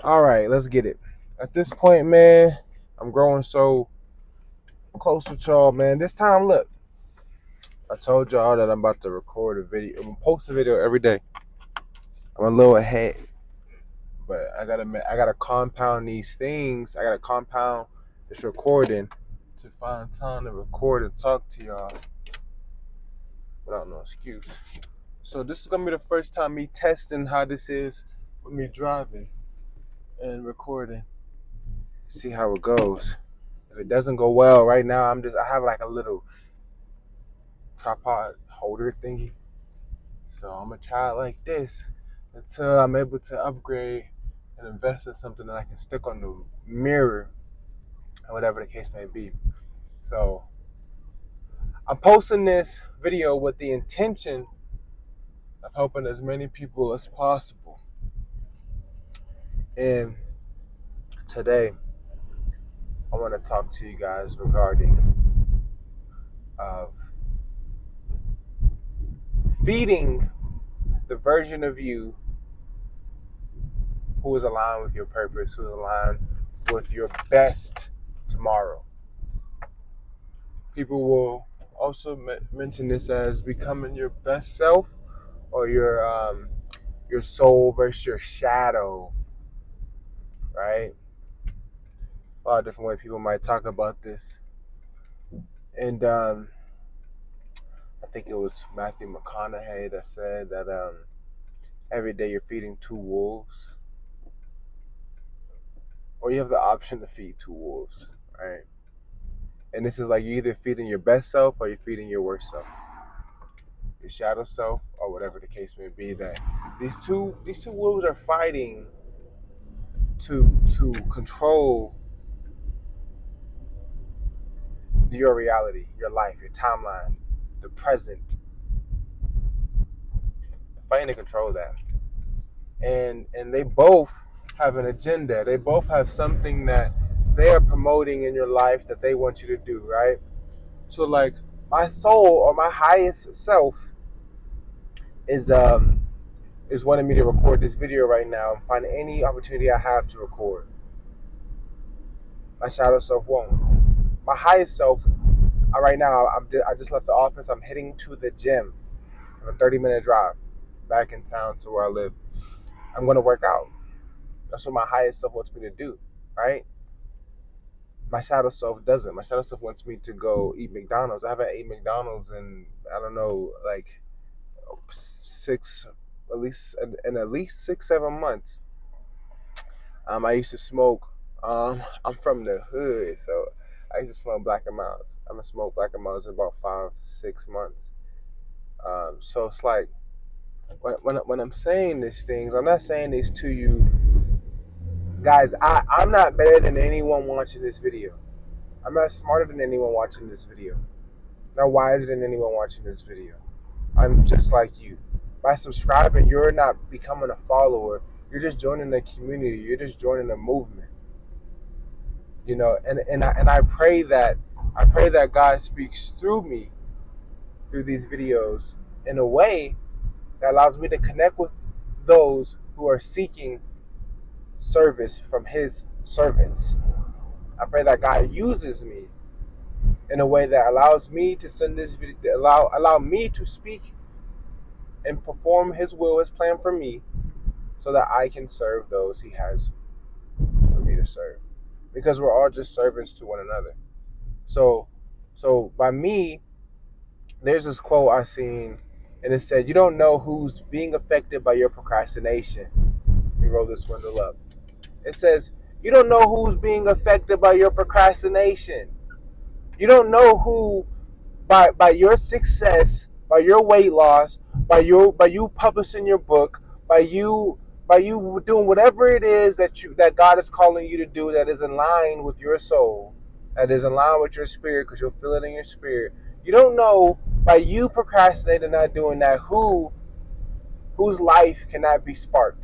All right, let's get it. At this point, man, I'm growing so close with y'all, man. This time, look, I told y'all that I'm about to record a video. I'm gonna post a video every day. I'm a little ahead, but I gotta compound these things. I gotta compound this recording to find time to record and talk to y'all without no excuse. So this is gonna be the first time me testing how this is with me driving and recording. See how it goes. If it doesn't go well right now, I have like a little tripod holder thingy. So I'm gonna try it like this until I'm able to upgrade and invest in something that I can stick on the mirror or whatever the case may be. So I'm posting this video with the intention of helping as many people as possible. And today I want to talk to you guys regarding of feeding the version of you who is aligned with your purpose, who is aligned with your best tomorrow. People will also mention this as becoming your best self, or your soul versus your shadow, right? A lot of different ways people might talk about this, and I think it was Matthew McConaughey that said that every day you're feeding two wolves, or you have the option to feed two wolves, right? And this is like you're either feeding your best self or you're feeding your worst self, your shadow self, or whatever the case may be. That these two wolves are fighting to control your reality, your life, your timeline, the present. Fighting to control that, and they both have an agenda. They both have something that they are promoting in your life that they want you to do, right? So like my soul or my highest self is wanting me to record this video right now and find any opportunity I have to record. My shadow self won't. My highest self, right now, I just left the office. I'm heading to the gym. I have a 30-minute drive back in town to where I live. I'm going to work out. That's what my highest self wants me to do, right? My shadow self doesn't. My shadow self wants me to go eat McDonald's. I haven't ate McDonald's in, I don't know, like at least 6-7 months. I used to smoke. I'm from the hood, so I used to smoke Black and Milds. I'm gonna smoke Black and Milds in about 5-6 months. So it's like when I'm saying these things, I'm not saying this to you guys. I'm not better than anyone watching this video. I'm not smarter than anyone watching this video. Not wiser than anyone watching this video. I'm just like you. By subscribing, you're not becoming a follower. You're just joining the community. You're just joining a movement. You know, and I pray that God speaks through me through these videos in a way that allows me to connect with those who are seeking service from His servants. I pray that God uses me in a way that allows me to send this video, allow me to speak and perform His will, His plan for me, so that I can serve those He has for me to serve. Because we're all just servants to one another. So by me, there's this quote I seen, and it said, "You don't know who's being affected by your procrastination." Let me roll this window up. It says, "You don't know who's being affected by your procrastination. You don't know who, by your success, by your weight loss, by you publishing your book, by you doing whatever it is that God is calling you to do, that is in line with your soul, that is in line with your spirit, because you'll feel it in your spirit. You don't know, by you procrastinating and not doing that, whose life cannot be sparked."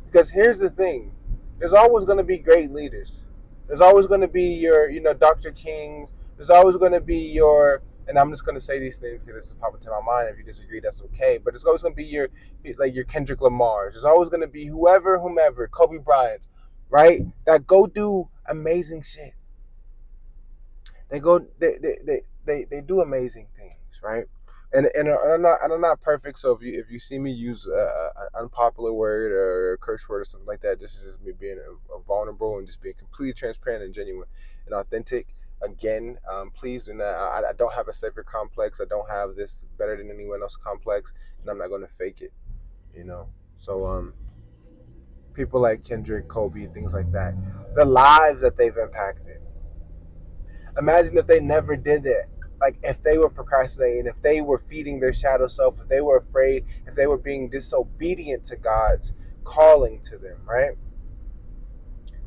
Because here's the thing: there's always going to be great leaders. There's always going to be your, Dr. Kings. There's always going to be your, and I'm just going to say these things because this is popping to my mind. If you disagree, that's okay. But it's always going to be your Kendrick Lamars. There's always going to be whomever, Kobe Bryant. right? That go do amazing shit. They go they do amazing things, right? And I'm not perfect. So if you see me use an unpopular word or a curse word or something like that, this is just me being a vulnerable and just being completely transparent and genuine and authentic. Again, please do not. I don't have a savior complex. I don't have this better than anyone else complex, and I'm not going to fake it. You know. So people like Kendrick, Kobe, things like that, the lives that they've impacted. Imagine if they never did it. Like if they were procrastinating, if they were feeding their shadow self, if they were afraid, if they were being disobedient to God's calling to them, right?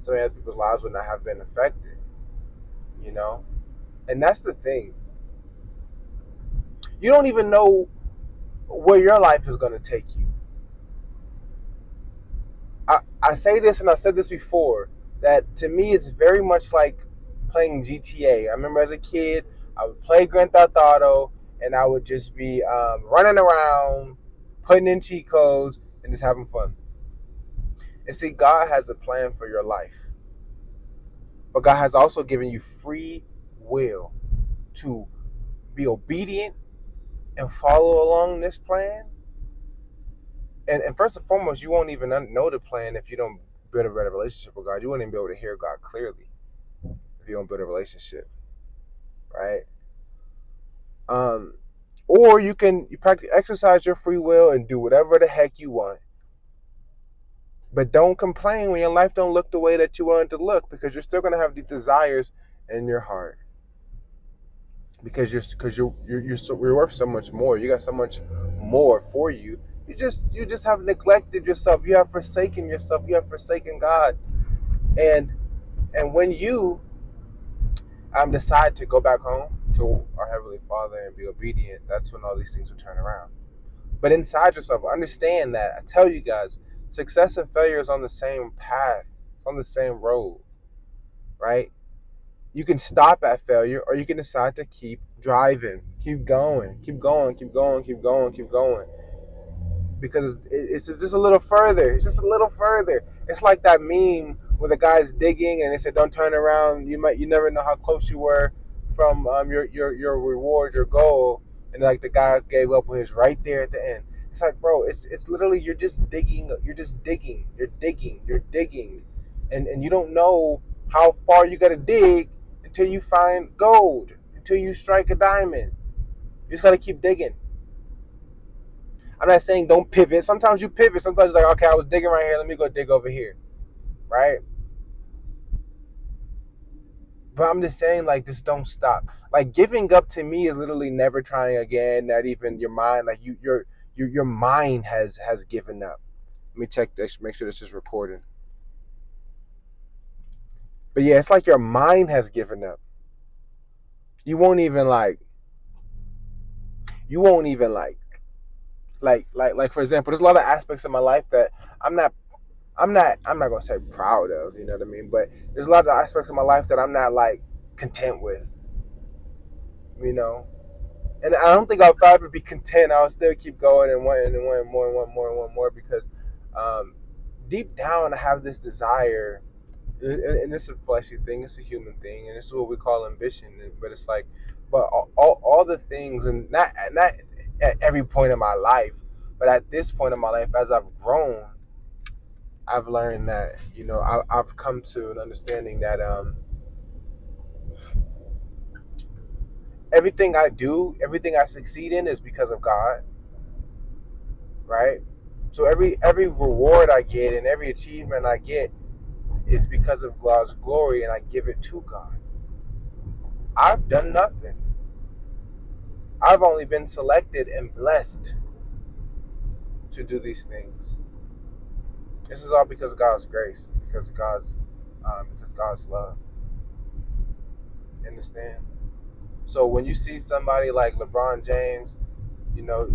So many other people's lives would not have been affected, you know? And that's the thing. You don't even know where your life is going to take you. I say this and I said this before, that to me it's very much like playing GTA. I remember as a kid, I would play Grand Theft Auto and I would just be running around, putting in cheat codes, and just having fun. And see, God has a plan for your life, but God has also given you free will to be obedient and follow along this plan. And first and foremost, you won't even know the plan if you don't build a better relationship with God. You won't even be able to hear God clearly if you don't build a relationship, right? Um, or you practice exercise your free will and do whatever the heck you want, but don't complain when your life don't look the way that you want it to look, because you're still gonna have these desires in your heart, you're worth so much more. You got so much more for you. You just have neglected yourself. You have forsaken yourself. You have forsaken God, and when you decide to go back home to our Heavenly Father and be obedient, that's when all these things will turn around. But inside yourself, understand that I tell you guys, success and failure is on the same path, it's on the same road, right? You can stop at failure or you can decide to keep driving, keep going, keep going, keep going, keep going, keep going, because it's just a little further. It's just a little further. It's like that meme where the guy's digging and they said, "Don't turn around. You never know how close you were from your reward, your goal." And like the guy gave up when he was right there at the end. It's like, bro, it's literally you're just digging. You're just digging. You're digging. You're digging, and you don't know how far you got to dig until you find gold, until you strike a diamond. You just got to keep digging. I'm not saying don't pivot. Sometimes you pivot. Sometimes you're like, okay, I was digging right here. Let me go dig over here. Right? But I'm just saying, like, just don't stop. Like, giving up to me is literally never trying again. Not even your mind. Like, your mind has given up. Let me check this. Make sure this is recording. But yeah, it's like your mind has given up. You won't even like. You won't even like for example, there's a lot of aspects of my life that I'm not I'm not gonna say proud of, you know what I mean? But there's a lot of aspects of my life that I'm not like content with, you know. And I don't think I'll ever be content. I'll still keep going and wanting more and want more and want more because deep down I have this desire, and it's a fleshy thing, it's a human thing, and it's what we call ambition. But it's like, but all the things, and not at every point in my life, but at this point in my life, as I've grown, I've learned that I've come to an understanding that everything I do, everything I succeed in, is because of God, right? So every reward I get and every achievement I get is because of God's glory, and I give it to God. I've done nothing. I've only been selected and blessed to do these things. This is all because of God's grace, because God's love. Understand? So when you see somebody like LeBron James, you know,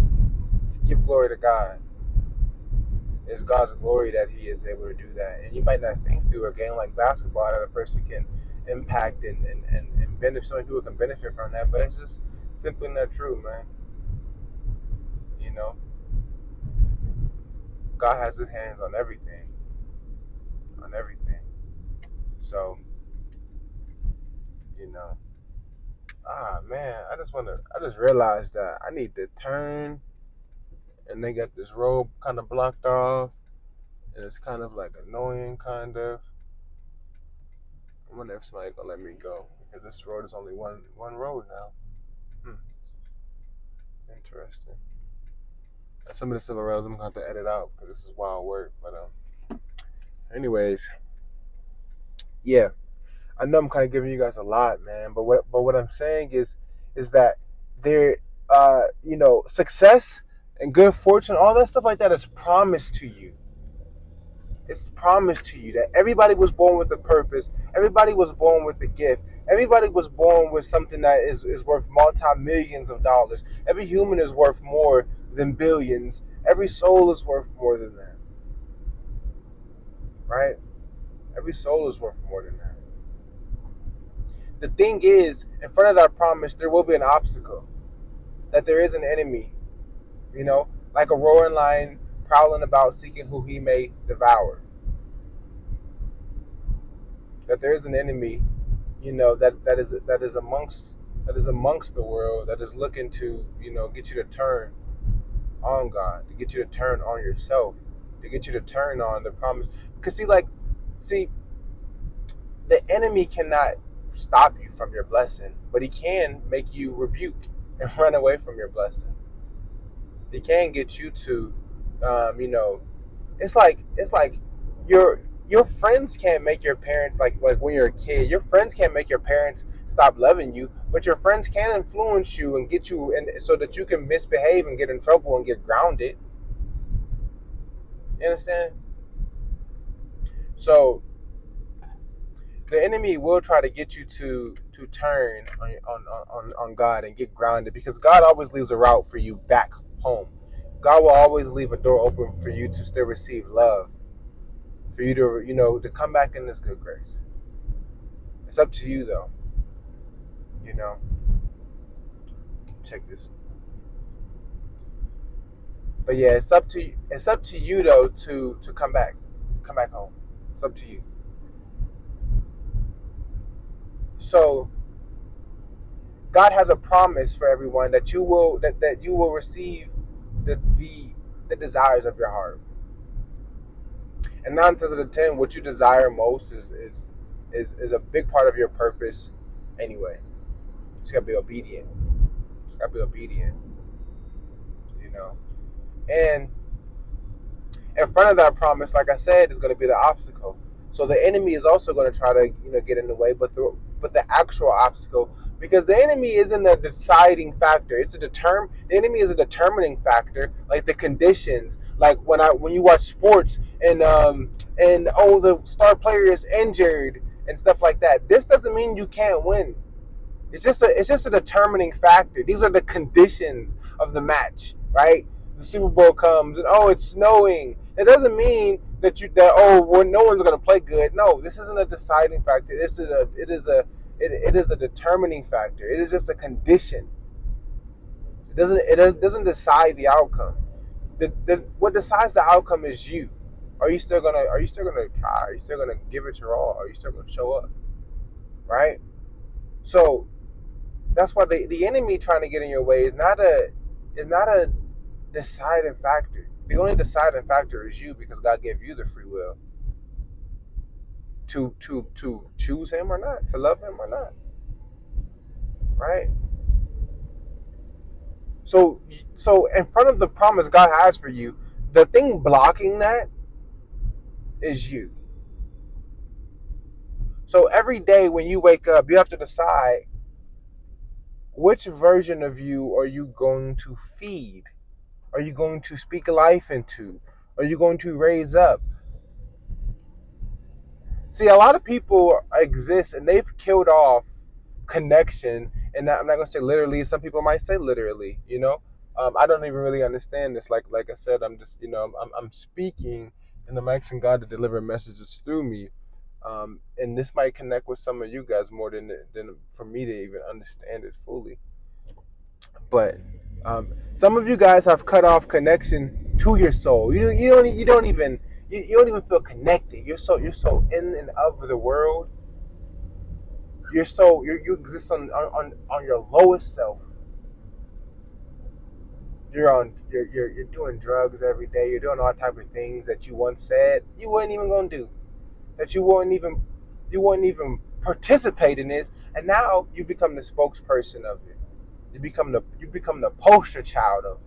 give glory to God. It's God's glory that he is able to do that. And you might not think through a game like basketball that a person can impact and benefit. So many people can benefit from that, but it's just simply not true, man. You know, God has his hands on everything. On everything. So, you know, man, I just realized that I need to turn, and they got this road kind of blocked off, and it's kind of like annoying, kind of. I wonder if somebody gonna let me go because this road is only one road now. Hmm, interesting. Some of the civil rails I'm gonna have to edit out because this is wild work. But anyways, yeah, I know I'm kind of giving you guys a lot, man. But what I'm saying is that there, success and good fortune, all that stuff like that is promised to you. It's promised to you that everybody was born with a purpose. Everybody was born with a gift. Everybody was born with something that is worth multi-millions of dollars. Every human is worth more than billions. Every soul is worth more than that, right? Every soul is worth more than that. The thing is, in front of that promise, there will be an obstacle. That there is an enemy, like a roaring lion prowling about seeking who he may devour. That there is an enemy, that is amongst the world, that is looking to, get you to turn on God, to get you to turn on yourself, to get you to turn on the promise. Because see, the enemy cannot stop you from your blessing, but he can make you rebuke and run away from your blessing. He can get you to, um, you know, it's like your friends can't make your parents, like when you're a kid. Your friends can't make your parents stop loving you, but your friends can influence you and get you, and so that you can misbehave and get in trouble and get grounded. You understand? So the enemy will try to get you to turn on God and get grounded, because God always leaves a route for you back home. God will always leave a door open for you to still receive love, for you to to come back in this good grace. It's up to you though. You know, check this. But yeah, it's up to you though to come back home. It's up to you. So God has a promise for everyone that you will receive the desires of your heart. And 9 times out of 10, what you desire most is a big part of your purpose anyway. You just gotta be obedient. You gotta be obedient, you know. And in front of that promise, like I said, is going to be the obstacle. So the enemy is also going to try to get in the way, but the actual obstacle, because the enemy isn't a deciding factor. The enemy is a determining factor, like the conditions. Like when you watch sports and oh, the star player is injured and stuff like that. This doesn't mean you can't win. It's just a determining factor. These are the conditions of the match, right? The Super Bowl comes and oh, it's snowing. It doesn't mean that oh, well, no one's going to play good. No, this isn't a deciding factor. It is a determining factor. It is just a condition. It doesn't decide the outcome. What decides the outcome is you. Are you still gonna try? Are you still gonna give it your all? Are you still gonna show up? Right? So that's why the enemy trying to get in your way is not a deciding factor. The only deciding factor is you, because God gave you the free will to choose him or not, to love him or not. Right? So in front of the promise God has for you, the thing blocking that is you. So every day when you wake up, you have to decide, which version of you are you going to feed? Are you going to speak life into? Are you going to raise up? See, a lot of people exist and they've killed off connection. And I'm not going to say literally. Some people might say literally, I don't even really understand this. Like I said, I'm just, I'm speaking, and I'm asking God to deliver messages through me. And this might connect with some of you guys more than for me to even understand it fully. But some of you guys have cut off connection to your soul. You don't even feel connected. You're so in and of the world. you exist on your lowest self. You're doing drugs every day. You're doing all type of things that you once said you weren't even gonna do. That you wouldn't even participate in this, and now you become the spokesperson of it. You become the poster child of it.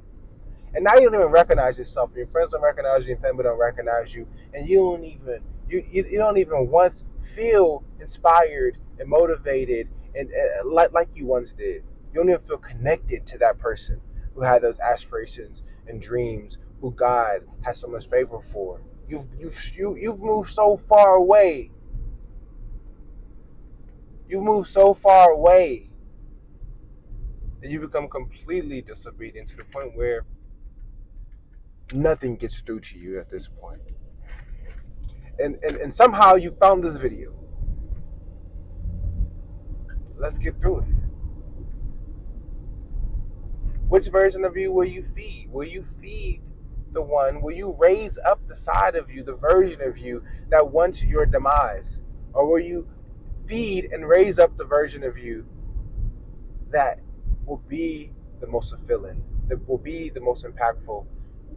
And now you don't even recognize yourself. Your friends don't recognize you. Your family don't recognize you, and you don't even once feel inspired and motivated and like you once did. You don't even feel connected to that person who had those aspirations and dreams, who God has so much favor for. You've moved so far away. You've moved so far away that you become completely disobedient to the point where nothing gets through to you at this point. And somehow you found this video. Let's get through it. Which version of you will you feed? Will you feed the one? Will you raise up the side of you, the version of you that wants your demise? Or will you feed and raise up the version of you that will be the most fulfilling, that will be the most impactful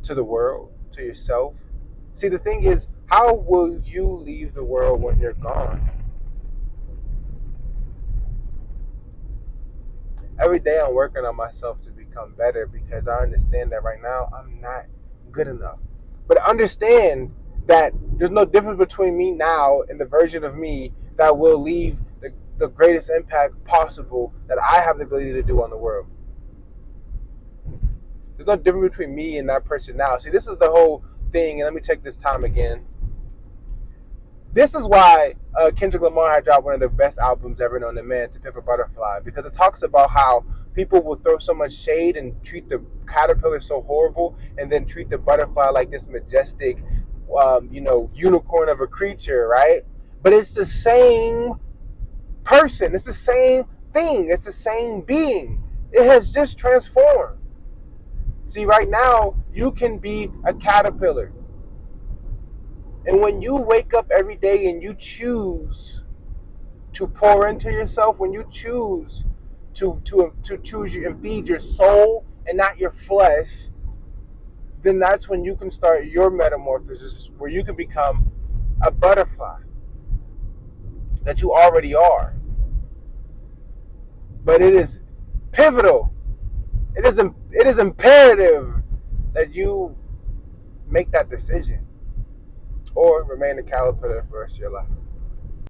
to the world, to yourself? See, the thing is, how will you leave the world when you're gone? Every day I'm working on myself to become better because I understand that right now I'm not good enough. But understand that there's no difference between me now and the version of me that will leave the greatest impact possible that I have the ability to do on the world. There's no difference between me and that person now. See, this is the whole thing, and let me take this time again. This is why Kendrick Lamar had dropped one of the best albums ever known to man, To Pimp a Butterfly, because it talks about how people will throw so much shade and treat the caterpillar so horrible, and then treat the butterfly like this majestic, unicorn of a creature, right? But it's the same person. It's the same thing. It's the same being. It has just transformed. See, right now, you can be a caterpillar. And when you wake up every day and you choose to pour into yourself, when you choose to choose and feed your soul and not your flesh, then that's when you can start your metamorphosis, where you can become a butterfly that you already are. But it is pivotal. It is imperative that you make that decision or remain a caterpillar for the rest of your life.